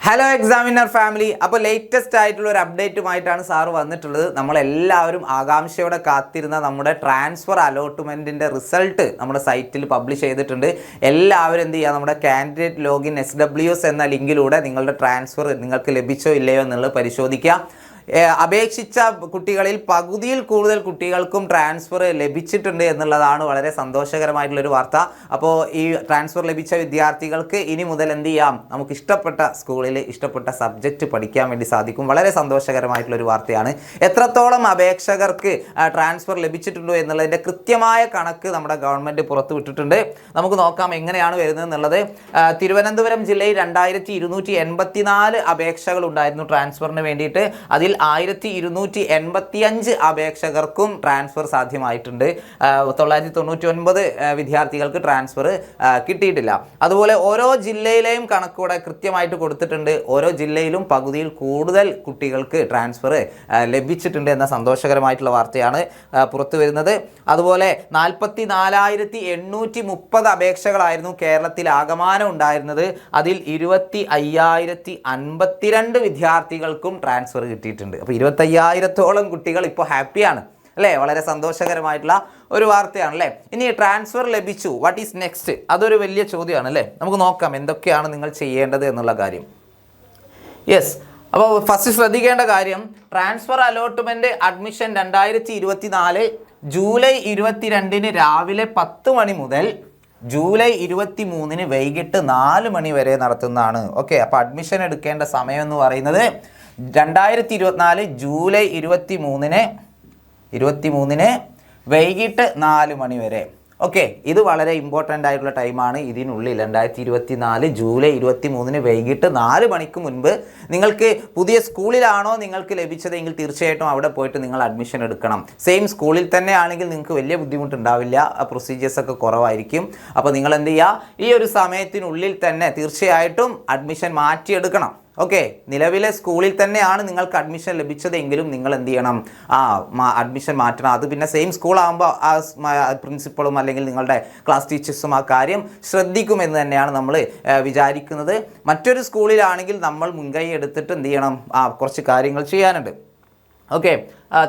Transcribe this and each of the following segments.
Hello examiner family. അപ്പോൾ latest ആയിട്ടുള്ള ഒരു അപ്ഡേറ്റുമായിട്ടാണ് സാറ് വന്നിട്ടുള്ളത്. നമ്മളെല്ലാവരും ആകാംക്ഷയോടെ കാത്തിരുന്ന നമ്മുടെ ട്രാൻസ്ഫർ അലോട്ട്മെൻറ്റിൻ്റെ റിസൾട്ട് നമ്മുടെ സൈറ്റിൽ പബ്ലിഷ് ചെയ്തിട്ടുണ്ട്. എല്ലാവരും എന്ത് ചെയ്യുക, നമ്മുടെ കാൻഡിഡേറ്റ് ലോഗിൻ SWS എന്ന ലിങ്കിലൂടെ നിങ്ങളുടെ ട്രാൻസ്ഫർ നിങ്ങൾക്ക് ലഭിച്ചോ ഇല്ലയോ എന്നുള്ളത് പരിശോധിക്കുക. അപേക്ഷിച്ച കുട്ടികളിൽ പകുതിയിൽ കൂടുതൽ കുട്ടികൾക്കും ട്രാൻസ്ഫർ ലഭിച്ചിട്ടുണ്ട് എന്നുള്ളതാണ് വളരെ സന്തോഷകരമായിട്ടുള്ളൊരു വാർത്ത. അപ്പോൾ ഈ ട്രാൻസ്ഫർ ലഭിച്ച വിദ്യാർത്ഥികൾക്ക് ഇനി മുതൽ എന്ത് ചെയ്യാം, നമുക്ക് ഇഷ്ടപ്പെട്ട സ്കൂളിൽ ഇഷ്ടപ്പെട്ട സബ്ജക്റ്റ് പഠിക്കാൻ വേണ്ടി സാധിക്കും. വളരെ സന്തോഷകരമായിട്ടുള്ളൊരു വാർത്തയാണ്. എത്രത്തോളം അപേക്ഷകർക്ക് ട്രാൻസ്ഫർ ലഭിച്ചിട്ടുണ്ടോ എന്നുള്ളതിൻ്റെ കൃത്യമായ കണക്ക് നമ്മുടെ ഗവൺമെൻറ് പുറത്തുവിട്ടിട്ടുണ്ട്. നമുക്ക് നോക്കാം എങ്ങനെയാണ് വരുന്നത് എന്നുള്ളത്. തിരുവനന്തപുരം ജില്ലയിൽ 2284 അപേക്ഷകൾ ഉണ്ടായിരുന്നു ട്രാൻസ്ഫറിന് വേണ്ടിയിട്ട്. അതിൽ 1285 അപേക്ഷകർക്കും ട്രാൻസ്ഫർ സാധ്യമായിട്ടുണ്ട്. 999 വിദ്യാർത്ഥികൾക്ക് ട്രാൻസ്ഫർ കിട്ടിയിട്ടില്ല. അതുപോലെ ഓരോ ജില്ലയിലെയും കണക്കൂടെ കൃത്യമായിട്ട് കൊടുത്തിട്ടുണ്ട്. ഓരോ ജില്ലയിലും പകുതിയിൽ കൂടുതൽ കുട്ടികൾക്ക് ട്രാൻസ്ഫർ ലഭിച്ചിട്ടുണ്ട് എന്ന സന്തോഷകരമായിട്ടുള്ള വാർത്തയാണ് പുറത്തു വരുന്നത്. അതുപോലെ 44,830 അപേക്ഷകളായിരുന്നു കേരളത്തിൽ ആകമാനം ഉണ്ടായിരുന്നത്. അതിൽ 25,052 വിദ്യാർത്ഥികൾക്കും ട്രാൻസ്ഫർ കിട്ടിയിട്ടുണ്ട്. അപ്പോൾ 25,000-ഓളം കുട്ടികൾ ഇപ്പോൾ ഹാപ്പിയാണ് അല്ലേ? വളരെ സന്തോഷകരമായിട്ടുള്ള ഒരു വാർത്തയാണ് അല്ലേ? ഇനി ട്രാൻസ്ഫർ ലഭിച്ചു, വാട്ട് ഈസ് നെക്സ്റ്റ്? അതൊരു വലിയ ചോദ്യമാണ് അല്ലേ? നമുക്ക് നോക്കാം എന്തൊക്കെയാണ് നിങ്ങൾ ചെയ്യേണ്ടത് എന്നുള്ള കാര്യം. യെസ്, അപ്പോൾ ഫസ്റ്റ് ശ്രദ്ധിക്കേണ്ട കാര്യം, ട്രാൻസ്ഫർ അലോട്ട്മെൻറ്റ് അഡ്മിഷൻ 2024 ജൂലൈ 22 രാവിലെ 10 മണി മുതൽ ജൂലൈ 23 വൈകിട്ട് 4 മണി വരെ നടത്തുന്നതാണ്. ഓക്കെ, അപ്പോൾ അഡ്മിഷൻ എടുക്കേണ്ട സമയം എന്ന് പറയുന്നത് 2024 ജൂലൈ 23 വൈകിട്ട് 4 മണി വരെ. ഓക്കെ, ഇത് വളരെ ഇമ്പോർട്ടൻ്റ് ആയിട്ടുള്ള ടൈമാണ്. ഇതിനുള്ളിൽ 2024 ജൂലൈ 23 വൈകിട്ട് 4 മണിക്ക് മുൻപ് നിങ്ങൾക്ക് പുതിയ സ്കൂളിലാണോ നിങ്ങൾക്ക് ലഭിച്ചതെങ്കിൽ തീർച്ചയായിട്ടും അവിടെ പോയിട്ട് നിങ്ങൾ അഡ്മിഷൻ എടുക്കണം. സെയിം സ്കൂളിൽ തന്നെ ആണെങ്കിൽ നിങ്ങൾക്ക് വലിയ ബുദ്ധിമുട്ടുണ്ടാവില്ല, പ്രൊസീജിയേഴ്സൊക്കെ കുറവായിരിക്കും. അപ്പോൾ നിങ്ങൾ എന്ത് ചെയ്യുക, ഈ ഒരു സമയത്തിനുള്ളിൽ തന്നെ തീർച്ചയായിട്ടും അഡ്മിഷൻ മാറ്റിയെടുക്കണം. ഓക്കെ, നിലവിലെ സ്കൂളിൽ തന്നെയാണ് നിങ്ങൾക്ക് അഡ്മിഷൻ ലഭിച്ചതെങ്കിലും നിങ്ങൾ എന്ത് ചെയ്യണം, അഡ്മിഷൻ മാറ്റണം. അത് പിന്നെ സെയിം സ്കൂളാകുമ്പോൾ ആ പ്രിൻസിപ്പളും അല്ലെങ്കിൽ നിങ്ങളുടെ ക്ലാസ് ടീച്ചേഴ്സും ആ കാര്യം ശ്രദ്ധിക്കുമെന്ന് തന്നെയാണ് നമ്മൾ വിചാരിക്കുന്നത്. മറ്റൊരു സ്കൂളിലാണെങ്കിൽ നമ്മൾ മുൻകൈ എടുത്തിട്ട് എന്ത് ചെയ്യണം, കുറച്ച് കാര്യങ്ങൾ ചെയ്യാനുണ്ട്. ഓക്കെ,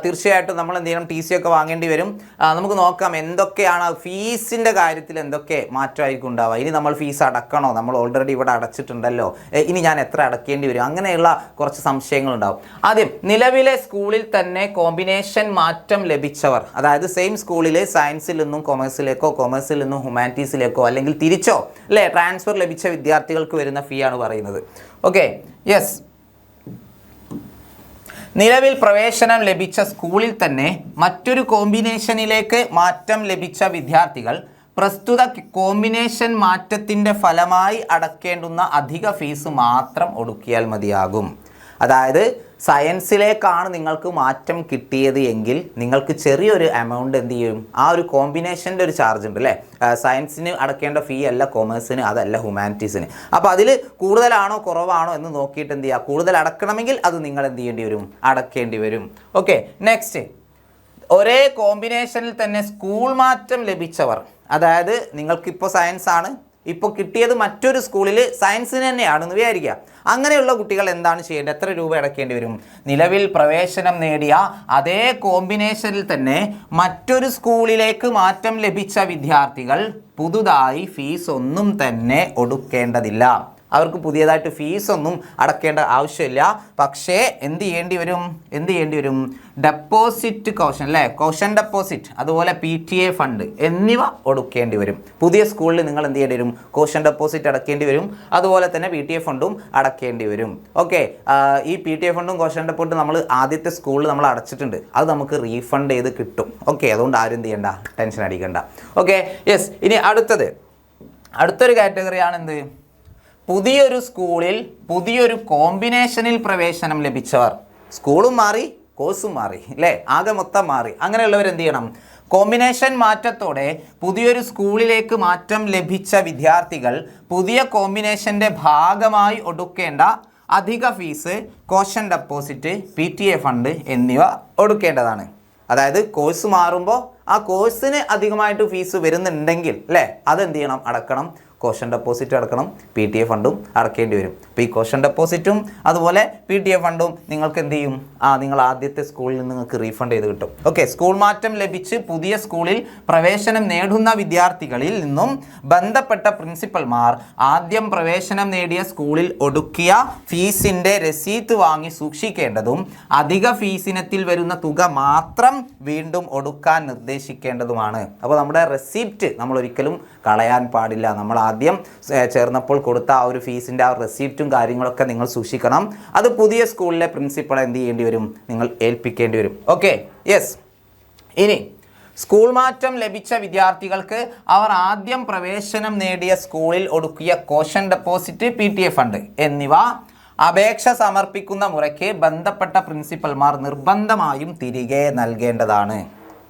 തീർച്ചയായിട്ടും നമ്മൾ എന്ത് ചെയ്യണം, TC ഒക്കെ വാങ്ങേണ്ടി വരും. നമുക്ക് നോക്കാം എന്തൊക്കെയാണ് ഫീസിൻ്റെ കാര്യത്തിൽ എന്തൊക്കെ മാറ്റമായിരിക്കും ഉണ്ടാവുക. ഇനി നമ്മൾ ഫീസ് അടക്കണോ, നമ്മൾ ഓൾറെഡി ഇവിടെ അടച്ചിട്ടുണ്ടല്ലോ, ഇനി ഞാൻ എത്ര അടക്കേണ്ടി വരും, അങ്ങനെയുള്ള കുറച്ച് സംശയങ്ങളുണ്ടാവും. ആദ്യം, നിലവിലെ സ്കൂളിൽ തന്നെ കോമ്പിനേഷൻ മാറ്റം ലഭിച്ചവർ, അതായത് സെയിം സ്കൂളിൽ സയൻസിൽ നിന്നും കൊമേഴ്സിലേക്കോ കൊമേഴ്സിൽ നിന്നും ഹ്യൂമാനിറ്റീസിലേക്കോ അല്ലെങ്കിൽ തിരിച്ചോ അല്ലേ ട്രാൻസ്ഫർ ലഭിച്ച വിദ്യാർത്ഥികൾക്ക് വരുന്ന ഫീ ആണ് പറയുന്നത്. ഓക്കെ, യെസ്, നിലവിൽ പ്രവേശനം ലഭിച്ച സ്കൂളിൽ തന്നെ മറ്റൊരു കോമ്പിനേഷനിലേക്ക് മാറ്റം ലഭിച്ച വിദ്യാർത്ഥികൾ പ്രസ്തുത കോമ്പിനേഷൻ മാറ്റത്തിൻ്റെ ഫലമായി അടക്കേണ്ടുന്ന അധിക ഫീസ് മാത്രം ഒടുക്കിയാൽ മതിയാകും. അതായത് സയൻസിലേക്കാണ് നിങ്ങൾക്ക് മാറ്റം കിട്ടിയത് എങ്കിൽ നിങ്ങൾക്ക് ചെറിയൊരു എമൗണ്ട് എന്ത് ചെയ്യും, ആ ഒരു കോമ്പിനേഷൻ്റെ ഒരു ചാർജ് ഉണ്ട് അല്ലേ? സയൻസിന് അടക്കേണ്ട ഫീ അല്ല കൊമേഴ്സിന്, അതല്ല ഹ്യൂമാനിറ്റീസിന്. അപ്പോൾ അതിൽ കൂടുതലാണോ കുറവാണോ എന്ന് നോക്കിയിട്ട് എന്ത് ചെയ്യുക, കൂടുതൽ അടക്കണമെങ്കിൽ അത് നിങ്ങൾ എന്ത് ചെയ്യേണ്ടി വരും, അടക്കേണ്ടി വരും. ഓക്കെ, നെക്സ്റ്റ്, ഒരേ കോമ്പിനേഷനിൽ തന്നെ സ്കൂൾ മാറ്റം ലഭിച്ചവർ, അതായത് നിങ്ങൾക്കിപ്പോൾ സയൻസ് ആണ്, ഇപ്പോൾ കിട്ടിയത് മറ്റൊരു സ്കൂളിൽ സയൻസിന് തന്നെയാണെന്ന് വിചാരിക്കുക. അങ്ങനെയുള്ള കുട്ടികൾ എന്താണ് ചെയ്യേണ്ടത്, എത്ര രൂപ അടക്കേണ്ടി വരും? നിലവിൽ പ്രവേശനം നേടിയ അതേ കോമ്പിനേഷനിൽ തന്നെ മറ്റൊരു സ്കൂളിലേക്ക് മാറ്റം ലഭിച്ച വിദ്യാർത്ഥികൾ പുതുതായി ഫീസ് ഒന്നും തന്നെ ഒടുക്കേണ്ടതില്ല. അവർക്ക് പുതിയതായിട്ട് ഫീസൊന്നും അടക്കേണ്ട ആവശ്യമില്ല. പക്ഷേ എന്ത് ചെയ്യേണ്ടി വരും, ഡെപ്പോസിറ്റ് കോഷൻ അല്ലേ, കോഷൻ ഡെപ്പോസിറ്റ്, അതുപോലെ PTA ഫണ്ട് എന്നിവ ഒടുക്കേണ്ടി വരും. പുതിയ സ്കൂളിൽ നിങ്ങൾ എന്ത് ചെയ്യേണ്ടി വരും, കോഷൻ ഡെപ്പോസിറ്റ് അടക്കേണ്ടി വരും, അതുപോലെ തന്നെ PTA ഫണ്ടും അടക്കേണ്ടി വരും. ഓക്കെ, ഈ PTA ഫണ്ടും കോഷൻ ഡെപ്പോസിറ്റും നമ്മൾ ആദ്യത്തെ സ്കൂളിൽ നമ്മൾ അടച്ചിട്ടുണ്ട്, അത് നമുക്ക് റീഫണ്ട് ചെയ്ത് കിട്ടും. ഓക്കെ, അതുകൊണ്ട് ആരും എന്ത് ചെയ്യണ്ട, ടെൻഷൻ അടിക്കണ്ട. ഓക്കെ, യെസ്, ഇനി അടുത്തൊരു കാറ്റഗറിയാണ് എന്ത്, പുതിയൊരു സ്കൂളിൽ പുതിയൊരു കോമ്പിനേഷനിൽ പ്രവേശനം ലഭിച്ചവർ. സ്കൂളും മാറി, കോഴ്സും മാറി അല്ലേ, ആകെ മൊത്തം മാറി. അങ്ങനെയുള്ളവർ എന്ത് ചെയ്യണം, കോമ്പിനേഷൻ മാറ്റത്തോടെ പുതിയൊരു സ്കൂളിലേക്ക് മാറ്റം ലഭിച്ച വിദ്യാർത്ഥികൾ പുതിയ കോമ്പിനേഷൻ്റെ ഭാഗമായി ഒടുക്കേണ്ട അധിക fees, caution deposit, PTA fund എന്നിവ ഒടുക്കേണ്ടതാണ്. അതായത് കോഴ്സ് മാറുമ്പോൾ ആ കോഴ്സിന് അധികമായിട്ട് ഫീസ് വരുന്നുണ്ടെങ്കിൽ അല്ലേ, അതെന്ത് ചെയ്യണം, അടക്കണം. കോഷൻ ഡെപ്പോസിറ്റ് അടക്കണം, PTA ഫണ്ടും അടക്കേണ്ടി വരും. അപ്പോൾ ഈ കോഷൻ ഡെപ്പോസിറ്റും അതുപോലെ PTA ഫണ്ടും നിങ്ങൾക്ക് എന്ത് ചെയ്യും? നിങ്ങൾ ആദ്യത്തെ സ്കൂളിൽ നിന്ന് നിങ്ങൾക്ക് റീഫണ്ട് ചെയ്ത് കിട്ടും. ഓക്കെ, സ്കൂൾ മാറ്റം ലഭിച്ച് പുതിയ സ്കൂളിൽ പ്രവേശനം നേടുന്ന വിദ്യാർത്ഥികളിൽ നിന്നും ബന്ധപ്പെട്ട പ്രിൻസിപ്പൽമാർ ആദ്യം പ്രവേശനം നേടിയ സ്കൂളിൽ ഒടുക്കിയ ഫീസിൻ്റെ രസീത് വാങ്ങി സൂക്ഷിക്കേണ്ടതും അധിക ഫീസിനത്തിൽ വരുന്ന തുക മാത്രം വീണ്ടും ഒടുക്കാൻ നിർദ്ദേശിക്കേണ്ടതുമാണ്. അപ്പോൾ നമ്മുടെ റെസിപ്റ്റ് നമ്മൾ ഒരിക്കലും കളയാൻ പാടില്ല. നമ്മൾ ആദ്യം ചേർന്നപ്പോൾ കൊടുത്ത ആ ഒരു ഫീസിൻ്റെ ആ റെസിപ്റ്റും കാര്യങ്ങളൊക്കെ നിങ്ങൾ സൂക്ഷിക്കണം. അത് പുതിയ സ്കൂളിലെ പ്രിൻസിപ്പളെ എന്ത് ചെയ്യേണ്ടി വരും? നിങ്ങൾ ഏൽപ്പിക്കേണ്ടി വരും. Okay, yes. ഇനി സ്കൂൾ മാറ്റം ലഭിച്ച വിദ്യാർത്ഥികൾക്ക് അവർ ആദ്യം പ്രവേശനം നേടിയ സ്കൂളിൽ ഒടുക്കിയ കോഷൻ ഡെപ്പോസിറ്റ്, PTA ഫണ്ട് എന്നിവ അപേക്ഷ സമർപ്പിക്കുന്ന മുറയ്ക്ക് ബന്ധപ്പെട്ട പ്രിൻസിപ്പൽമാർ നിർബന്ധമായും തിരികെ നൽകേണ്ടതാണ്.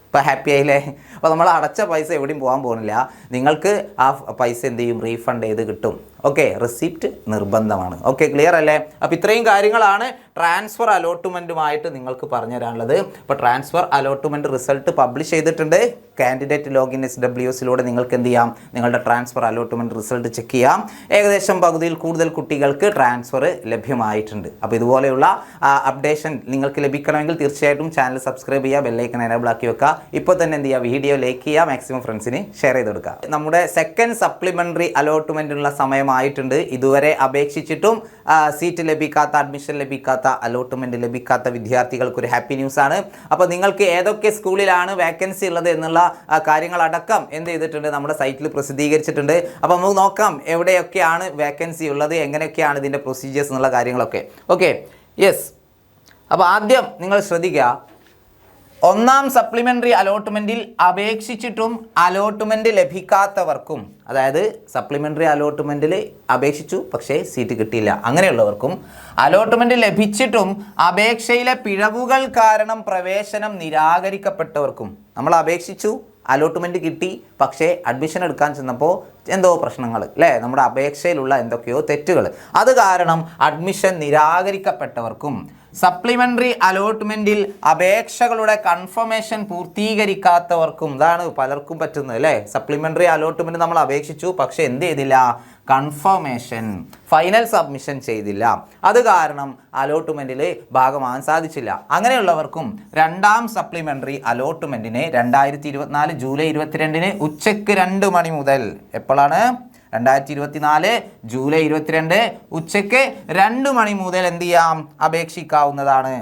ഇപ്പോൾ ഹാപ്പി ആയില്ലേ? അപ്പോൾ നമ്മൾ അടച്ച പൈസ എവിടെയും പോകാൻ പോകുന്നില്ല. നിങ്ങൾക്ക് ആ പൈസ എന്ത് ചെയ്യും? റീഫണ്ട് ചെയ്ത് കിട്ടും. ഓക്കെ, റെസിപ്റ്റ് നിർബന്ധമാണ്. ഓക്കെ, ക്ലിയർ അല്ലേ? അപ്പോൾ ഇത്രയും കാര്യങ്ങളാണ് ട്രാൻസ്ഫർ അലോട്ട്മെൻറ്റുമായിട്ട് നിങ്ങൾക്ക് പറഞ്ഞു തരാനുള്ളത്. ഇപ്പോൾ ട്രാൻസ്ഫർ അലോട്ട്മെൻറ്റ് റിസൾട്ട് പബ്ലിഷ് ചെയ്തിട്ടുണ്ട്. കാൻഡിഡേറ്റ് ലോഗിൻ SWSലൂടെ നിങ്ങൾക്ക് എന്ത് ചെയ്യാം? നിങ്ങളുടെ ട്രാൻസ്ഫർ അലോട്ട്മെൻറ്റ് റിസൾട്ട് ചെക്ക് ചെയ്യാം. ഏകദേശം പകുതിയിൽ കൂടുതൽ കുട്ടികൾക്ക് ട്രാൻസ്ഫർ ലഭ്യമായിട്ടുണ്ട്. അപ്പോൾ ഇതുപോലെയുള്ള അപ്ഡേഷൻ നിങ്ങൾക്ക് ലഭിക്കണമെങ്കിൽ തീർച്ചയായിട്ടും ചാനൽ സബ്സ്ക്രൈബ് ചെയ്യുക, ബെല്ലൈക്കൺ എനേബിൾ ആക്കി വെക്കുക. ഇപ്പോൾ തന്നെ എന്ത് ചെയ്യുക? വീഡിയോ ലൈക്ക് ചെയ്യുക, മാക്സിമം ഫ്രണ്ട്സിന് ഷെയർ ചെയ്ത് കൊടുക്കുക. നമ്മുടെ സെക്കൻഡ് സപ്ലിമെൻ്ററി അലോട്ട്മെൻറ്റിനുള്ള സമയമായിട്ടുണ്ട്. ഇതുവരെ അപേക്ഷിച്ചിട്ടും സീറ്റ് ലഭിക്കാത്ത, അഡ്മിഷൻ ലഭിക്കാത്ത, അലോട്ട്മെൻറ്റ് ലഭിക്കാത്ത വിദ്യാർത്ഥികൾക്കൊരു ഹാപ്പി ന്യൂസാണ്. അപ്പോൾ നിങ്ങൾക്ക് ഏതൊക്കെ സ്കൂളിലാണ് വേക്കൻസി ഉള്ളത് എന്നുള്ള കാര്യങ്ങളടക്കം എന്ത് ചെയ്തിട്ടുണ്ട്? നമ്മുടെ സൈറ്റിൽ പ്രസിദ്ധീകരിച്ചിട്ടുണ്ട്. അപ്പോൾ നമുക്ക് നോക്കാം എവിടെയൊക്കെയാണ് വേക്കൻസി ഉള്ളത്, എങ്ങനെയൊക്കെയാണ് ഇതിൻ്റെ പ്രൊസീജിയേഴ്സ് എന്നുള്ള കാര്യങ്ങളൊക്കെ. Okay, yes. അപ്പോൾ ആദ്യം നിങ്ങൾ ശ്രദ്ധിക്കുക, ഒന്നാം സപ്ലിമെൻ്ററി അലോട്ട്മെൻറ്റിൽ അപേക്ഷിച്ചിട്ടും അലോട്ട്മെൻറ്റ് ലഭിക്കാത്തവർക്കും, അതായത് സപ്ലിമെൻ്ററി അലോട്ട്മെൻറ്റിൽ അപേക്ഷിച്ചു പക്ഷേ സീറ്റ് കിട്ടിയില്ല, അങ്ങനെയുള്ളവർക്കും അലോട്ട്മെൻറ്റ് ലഭിച്ചിട്ടും അപേക്ഷയിലെ പിഴവുകൾ കാരണം പ്രവേശനം നിരാകരിക്കപ്പെട്ടവർക്കും, നമ്മൾ അപേക്ഷിച്ചു, അലോട്ട്മെൻറ്റ് കിട്ടി, പക്ഷേ അഡ്മിഷൻ എടുക്കാൻ ചെന്നപ്പോൾ എന്തോ പ്രശ്നങ്ങൾ അല്ലേ, നമ്മുടെ അപേക്ഷയിലുള്ള എന്തൊക്കെയോ തെറ്റുകൾ, അത് കാരണം അഡ്മിഷൻ നിരാകരിക്കപ്പെട്ടവർക്കും, സപ്ലിമെൻ്ററി അലോട്ട്മെൻറ്റിൽ അപേക്ഷകളുടെ കൺഫർമേഷൻ പൂർത്തീകരിക്കാത്തവർക്കും, ഇതാണ് പലർക്കും പറ്റുന്നത് അല്ലേ. സപ്ലിമെൻ്ററി അലോട്ട്മെൻറ്റ് നമ്മൾ അപേക്ഷിച്ചു പക്ഷേ എന്ത് ചെയ്തില്ല? കൺഫർമേഷൻ, ഫൈനൽ സബ്മിഷൻ ചെയ്തില്ല, അത് കാരണം അലോട്ട്മെൻറ്റിൽ ഭാഗമാകാൻ സാധിച്ചില്ല. അങ്ങനെയുള്ളവർക്കും രണ്ടാം സപ്ലിമെൻ്ററി അലോട്ട്മെൻറ്റിന് 2024 ജൂലൈ 22 ഉച്ചയ്ക്ക് 2 മണി മുതൽ, എപ്പോഴാണ്? 2024 ജൂലൈ 22 ഉച്ചയ്ക്ക് 2 മണി മുതൽ എന്ത് ചെയ്യാം? അപേക്ഷിക്കാവുന്നതാണ്.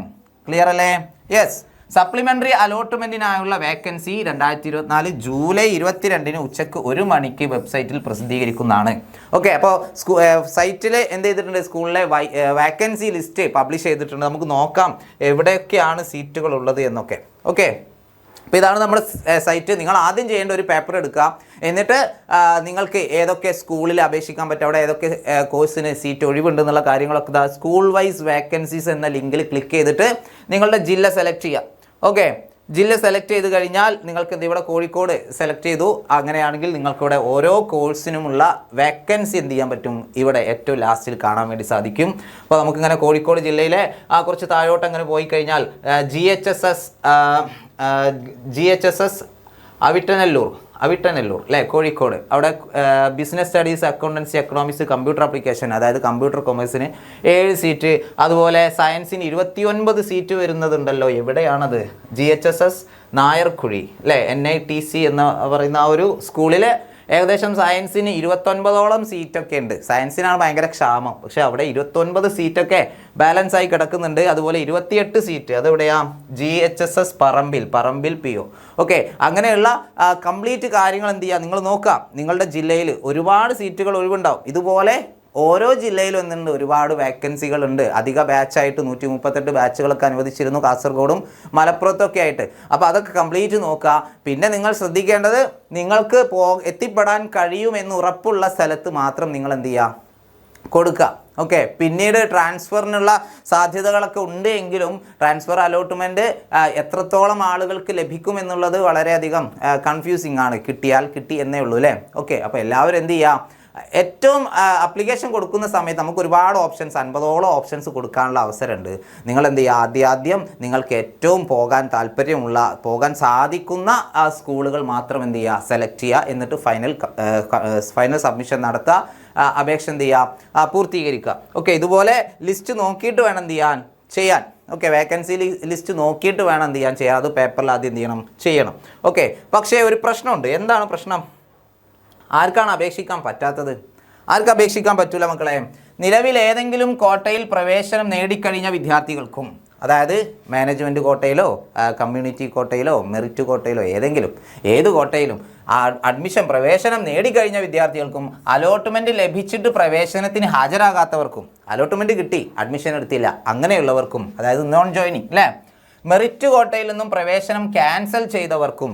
ക്ലിയർ അല്ലേ? യെസ്. സപ്ലിമെൻ്ററി അലോട്ട്മെൻറ്റിനായുള്ള വേക്കൻസി 2024 ജൂലൈ 22 ഉച്ചയ്ക്ക് 1 മണിക്ക് വെബ്സൈറ്റിൽ പ്രസിദ്ധീകരിക്കുന്നതാണ്. ഓക്കെ, അപ്പോൾ സൈറ്റിൽ എന്ത് ചെയ്തിട്ടുണ്ട്? സ്കൂളിലെ വേക്കൻസി ലിസ്റ്റ് പബ്ലിഷ് ചെയ്തിട്ടുണ്ട്. നമുക്ക് നോക്കാം എവിടെയൊക്കെയാണ് സീറ്റുകൾ ഉള്ളത് എന്നൊക്കെ. ഓക്കെ, അപ്പോൾ ഇതാണ് നമ്മുടെ സൈറ്റ്. നിങ്ങൾ ആദ്യം ചെയ്യേണ്ട ഒരു പേപ്പർ എടുക്കുക, എന്നിട്ട് നിങ്ങൾക്ക് ഏതൊക്കെ സ്കൂളിൽ അപേക്ഷിക്കാൻ പറ്റും, അവിടെ ഏതൊക്കെ കോഴ്സിന് സീറ്റ് ഒഴിവുണ്ടെന്നുള്ള കാര്യങ്ങളൊക്കെ സ്കൂൾ വൈസ് വേക്കൻസീസ് എന്ന ലിങ്കിൽ ക്ലിക്ക് ചെയ്തിട്ട് നിങ്ങളുടെ ജില്ല സെലക്ട് ചെയ്യുക. ഓക്കെ, ജില്ല സെലക്ട് ചെയ്ത് കഴിഞ്ഞാൽ നിങ്ങൾക്ക് ഇവിടെ കോഴിക്കോട് സെലക്ട് ചെയ്തു. അങ്ങനെയാണെങ്കിൽ നിങ്ങൾക്കിവിടെ ഓരോ കോഴ്സിനുമുള്ള വേക്കൻസി എന്ത് ചെയ്യാൻ പറ്റും? ഇവിടെ ഏറ്റവും ലാസ്റ്റിൽ കാണാൻ വേണ്ടി സാധിക്കും. അപ്പോൾ നമുക്കിങ്ങനെ കോഴിക്കോട് ജില്ലയിലെ കുറച്ച് താഴോട്ട് അങ്ങനെ പോയി കഴിഞ്ഞാൽ GHSS അവിട്ടനല്ലൂർ അല്ലേ, കോഴിക്കോട്, അവിടെ business studies, accountancy, economics, computer application, അതായത് കമ്പ്യൂട്ടർ കൊമേഴ്സിന് 7 സീറ്റ്, അതുപോലെ സയൻസിന് 29 സീറ്റ് വരുന്നതുണ്ടല്ലോ. എവിടെയാണത്? GHSS നായർക്കുഴി അല്ലേ, NITC എന്ന് പറയുന്ന ആ ഒരു സ്കൂളിൽ ഏകദേശം സയൻസിന് 29ഓളം സീറ്റൊക്കെ ഉണ്ട്. സയൻസിനാണ് ഭയങ്കര ക്ഷാമം, പക്ഷേ അവിടെ 29 സീറ്റൊക്കെ ബാലൻസ് ആയി കിടക്കുന്നുണ്ട്. അതുപോലെ 28 സീറ്റ് അതെവിടെയാ? GHSS പറമ്പിൽ PO. ഓക്കെ, അങ്ങനെയുള്ള കംപ്ലീറ്റ് കാര്യങ്ങൾ എന്ത് ചെയ്യുക? നിങ്ങൾ നോക്കാം, നിങ്ങളുടെ ജില്ലയിൽ ഒരുപാട് സീറ്റുകൾ ഒഴിവുണ്ടാവും. ഇതുപോലെ ഓരോ ജില്ലയിലും എന്തുണ്ട്? ഒരുപാട് വേക്കൻസികളുണ്ട്. അധിക ബാച്ചായിട്ട് 138 ബാച്ചുകളൊക്കെ അനുവദിച്ചിരുന്നു കാസർഗോഡും മലപ്പുറത്തൊക്കെ ആയിട്ട്. അപ്പോൾ അതൊക്കെ കംപ്ലീറ്റ് നോക്കുക. പിന്നെ നിങ്ങൾ ശ്രദ്ധിക്കേണ്ടത്, നിങ്ങൾക്ക് എത്തിപ്പെടാൻ കഴിയുമെന്ന് ഉറപ്പുള്ള സ്ഥലത്ത് മാത്രം നിങ്ങൾ എന്ത് ചെയ്യുക? കൊടുക്കുക. ഓക്കെ, പിന്നീട് ട്രാൻസ്ഫറിനുള്ള സാധ്യതകളൊക്കെ ഉണ്ട് എങ്കിലും ട്രാൻസ്ഫർ അലോട്ട്മെൻറ്റ് എത്രത്തോളം ആളുകൾക്ക് ലഭിക്കും എന്നുള്ളത് വളരെയധികം കൺഫ്യൂസിങ് ആണ്. കിട്ടിയാൽ കിട്ടി എന്നേ ഉള്ളൂ അല്ലേ. ഓക്കെ, അപ്പോൾ എല്ലാവരും എന്ത് ചെയ്യുക? ഏറ്റവും അപ്ലിക്കേഷൻ കൊടുക്കുന്ന സമയത്ത് നമുക്ക് ഒരുപാട് ഓപ്ഷൻസ് 50ഓളം ഓപ്ഷൻസ് കൊടുക്കാനുള്ള അവസരമുണ്ട്. നിങ്ങൾ എന്ത് ചെയ്യുക, ആദ്യം നിങ്ങൾക്ക് ഏറ്റവും പോകാൻ താല്പര്യമുള്ള, പോകാൻ സാധിക്കുന്ന സ്കൂളുകൾ മാത്രം എന്ത് ചെയ്യുക, സെലക്ട് ചെയ്യുക. എന്നിട്ട് ഫൈനൽ സബ്മിഷൻ നടത്തുക, അപേക്ഷ എന്ത് ചെയ്യുക, പൂർത്തീകരിക്കുക. ഓക്കെ, ഇതുപോലെ ലിസ്റ്റ് നോക്കിയിട്ട് വേണം എന്ത് ചെയ്യാൻ. ഓക്കെ, വേക്കൻസി ലിസ്റ്റ് നോക്കിയിട്ട് വേണം എന്ത് ചെയ്യാൻ. അത് പേപ്പറിൽ ആദ്യം എന്ത് ചെയ്യണം. ഓക്കെ, പക്ഷേ ഒരു പ്രശ്നമുണ്ട്. എന്താണ് പ്രശ്നം? ആർക്കാണ് അപേക്ഷിക്കാൻ പറ്റാത്തത്? ആർക്ക് അപേക്ഷിക്കാൻ പറ്റൂല മക്കളെ? നിലവിൽ ഏതെങ്കിലും കോട്ടയിൽ പ്രവേശനം നേടിക്കഴിഞ്ഞ വിദ്യാർത്ഥികൾക്കും, അതായത് മാനേജ്മെൻറ്റ് കോട്ടയിലോ കമ്മ്യൂണിറ്റി കോട്ടയിലോ മെറിറ്റ് കോട്ടയിലോ ഏത് കോട്ടയിലും പ്രവേശനം നേടിക്കഴിഞ്ഞ വിദ്യാർത്ഥികൾക്കും അലോട്ട്മെൻറ്റ് ലഭിച്ചിട്ട് പ്രവേശനത്തിന് ഹാജരാകാത്തവർക്കും, അലോട്ട്മെൻറ്റ് കിട്ടി അഡ്മിഷൻ എടുത്തില്ല അങ്ങനെയുള്ളവർക്കും, അതായത് നോൺ ജോയിനിങ് അല്ലേ, മെറിറ്റ് കോട്ടയിൽ നിന്നും പ്രവേശനം ക്യാൻസൽ ചെയ്തവർക്കും,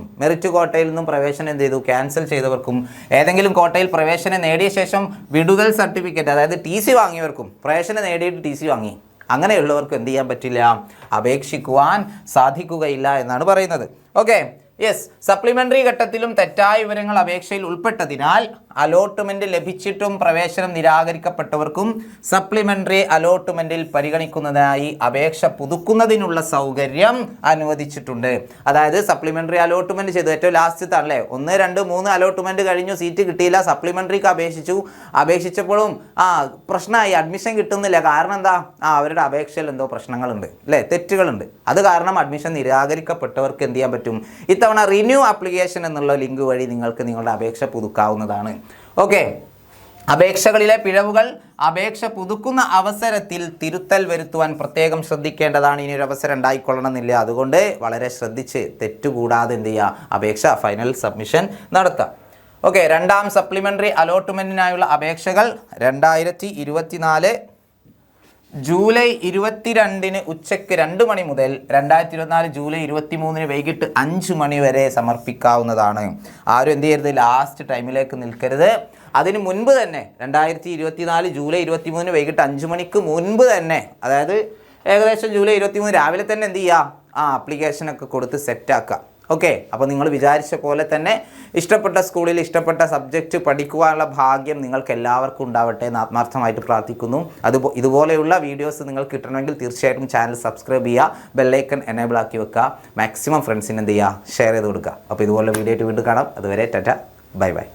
ക്യാൻസൽ ചെയ്തവർക്കും, ഏതെങ്കിലും കോട്ടയിൽ പ്രവേശനം നേടിയ ശേഷം വിടുതൽ സർട്ടിഫിക്കറ്റ്, അതായത് TC വാങ്ങിയവർക്കും, പ്രവേശനം നേടിയിട്ട് TC വാങ്ങി, അങ്ങനെയുള്ളവർക്ക് എന്ത് ചെയ്യാൻ പറ്റില്ല, അപേക്ഷിക്കുവാൻ സാധിക്കുകയില്ല എന്നാണ് പറയുന്നത്. ഓക്കെ, യെസ്, സപ്ലിമെൻ്ററി ഘട്ടത്തിലും തെറ്റായ വിവരങ്ങൾ അപേക്ഷയിൽ ഉൾപ്പെട്ടതിനാൽ അലോട്ട്മെൻറ്റ് ലഭിച്ചിട്ടും പ്രവേശനം നിരാകരിക്കപ്പെട്ടവർക്കും സപ്ലിമെൻ്ററി അലോട്ട്മെൻറ്റിൽ പരിഗണിക്കുന്നതിനായി അപേക്ഷ പുതുക്കുന്നതിനുള്ള സൗകര്യം അനുവദിച്ചിട്ടുണ്ട്. അതായത് സപ്ലിമെൻ്ററി അലോട്ട്മെൻറ്റ് ചെയ്തു, ഏറ്റവും ലാസ്റ്റത്താണല്ലേ, 1, 2, 3 അലോട്ട്മെൻറ്റ് കഴിഞ്ഞു, സീറ്റ് കിട്ടിയില്ല, സപ്ലിമെൻ്ററിക്ക് അപേക്ഷിച്ചപ്പോഴും പ്രശ്നമായി, അഡ്മിഷൻ കിട്ടുന്നില്ല. കാരണം എന്താ, അവരുടെ അപേക്ഷയിൽ എന്തോ പ്രശ്നങ്ങളുണ്ട് അല്ലേ, തെറ്റുകളുണ്ട്. അത് കാരണം അഡ്മിഷൻ നിരാകരിക്കപ്പെട്ടവർക്ക് എന്ത് ചെയ്യാൻ പറ്റും, ഇത്തവണ റിന്യൂ ആപ്ലിക്കേഷൻ എന്നുള്ള ലിങ്ക് വഴി നിങ്ങൾക്ക് നിങ്ങളുടെ അപേക്ഷ പുതുക്കാവുന്നതാണ്. ഓക്കെ, അപേക്ഷകളിലെ പിഴവുകൾ അപേക്ഷ പുതുക്കുന്ന അവസരത്തിൽ തിരുത്തൽ വരുത്തുവാൻ പ്രത്യേകം ശ്രദ്ധിക്കേണ്ടതാണ്. ഇനിയൊരു അവസരം ഉണ്ടായിക്കൊള്ളണമെന്നില്ല. അതുകൊണ്ട് വളരെ ശ്രദ്ധിച്ച് തെറ്റുകൂടാതെ എന്ത് ചെയ്യുക, അപേക്ഷ ഫൈനൽ സബ്മിഷൻ നടത്തുക. ഓക്കെ, രണ്ടാം സപ്ലിമെൻ്ററി അലോട്ട്മെൻറ്റിനായുള്ള അപേക്ഷകൾ 2024 ജൂലൈ 22 ഉച്ചയ്ക്ക് 2 മണി മുതൽ 2024 ജൂലൈ 23 വൈകിട്ട് 5 മണി വരെ സമർപ്പിക്കാവുന്നതാണ്. ആരും എന്ത് ചെയ്യരുത്, ലാസ്റ്റ് ടൈമിലേക്ക് നിൽക്കരുത്. അതിന് മുൻപ് തന്നെ 2024 ജൂലൈ 23 വൈകിട്ട് 5 മണിക്ക് മുൻപ് തന്നെ, അതായത് ഏകദേശം ജൂലൈ 23 രാവിലെ തന്നെ എന്ത് ചെയ്യുക, ആപ്ലിക്കേഷനൊക്കെ കൊടുത്ത് സെറ്റാക്കുക. ഓക്കെ, അപ്പോൾ നിങ്ങൾ വിചാരിച്ച പോലെ തന്നെ ഇഷ്ടപ്പെട്ട സ്കൂളിൽ ഇഷ്ടപ്പെട്ട സബ്ജക്റ്റ് പഠിക്കുവാനുള്ള ഭാഗ്യം നിങ്ങൾക്ക് എല്ലാവർക്കും ഉണ്ടാവട്ടെ എന്ന് ആത്മാർത്ഥമായിട്ട് പ്രാർത്ഥിക്കുന്നു. ഇതുപോലെയുള്ള വീഡിയോസ് നിങ്ങൾക്ക് കിട്ടണമെങ്കിൽ തീർച്ചയായിട്ടും ചാനൽ സബ്സ്ക്രൈബ് ചെയ്യുക, ബെല്ലൈക്കൺ എനേബിൾ ആക്കി വെക്കുക, മാക്സിമം ഫ്രണ്ട്സിന് എന്ത് ചെയ്യുക, ഷെയർ ചെയ്ത് കൊടുക്കുക. അപ്പോൾ ഇതുപോലെ വീഡിയോ ആയിട്ട് വീണ്ടും കാണാം. അതുവരെ ടാറ്റ, ബൈ ബൈ.